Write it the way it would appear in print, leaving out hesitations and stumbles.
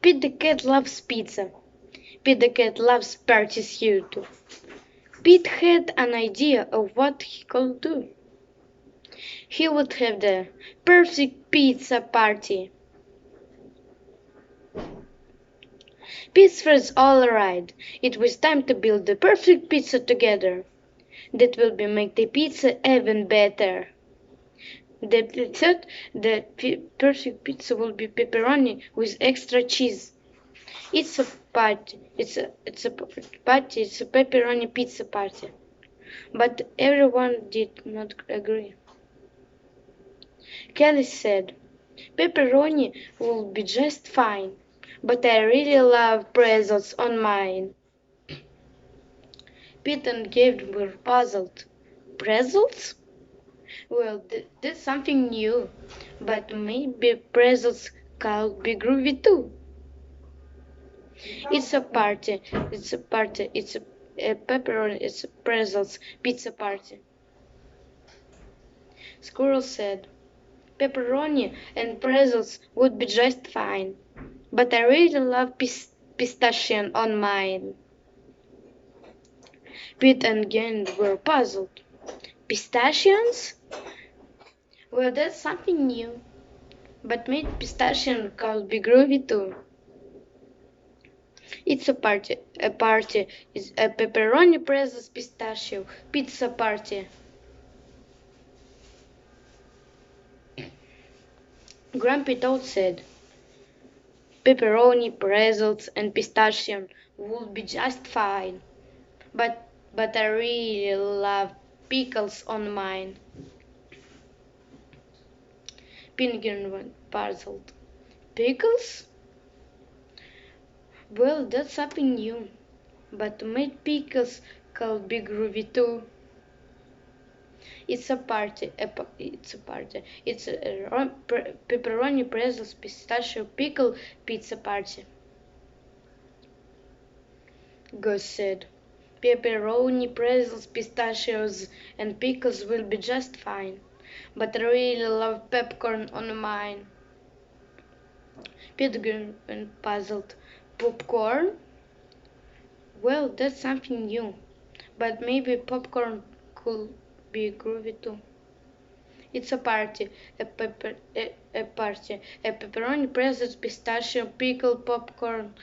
Pete the cat loves pizza. Pete the cat loves parties too. Pete had an idea of what he could do. He would have the perfect pizza party. Pete was all right. It was time to build the perfect pizza together. That will make the pizza even better. They thought the perfect pizza will be pepperoni with extra cheese. It's a party. It's a party. It's a pepperoni pizza party. But everyone did not agree. Kelly said, "Pepperoni will be just fine, but I really love pretzels on mine." Pete and Gabe were puzzled. Pretzels? Well, that's something new. But maybe pretzels could be groovy too. It's a party. It's a party. It's a pepperoni. It's a pretzels pizza party. Squirrel said, "Pepperoni and pretzels would be just fine, but I really love pistachio on mine." Pete and Jen were puzzled. Pistachios? Well, that's something new. But maybe pistachio could be groovy too. It's a party. A party is a pepperoni pretzels pistachio pizza party. Grumpy Toad said, "Pepperoni, pretzels, and pistachio would be just fine. But I really love pickles on mine." Penguin was puzzled. Pickles? Well, that's something new. But tomato pickles could be groovy too. It's a party. It's a party. It's a pepperoni, pretzels, pistachio, pickle pizza party. Gus said, "Pepperoni, pretzels, pistachios, and pickles will be just fine. But I really love popcorn on mine." Pete went puzzled. Popcorn? Well, that's something new. But maybe popcorn could be groovy too. It's a party. A party. A pepperoni, pretzels, pistachio, pickle, popcorn,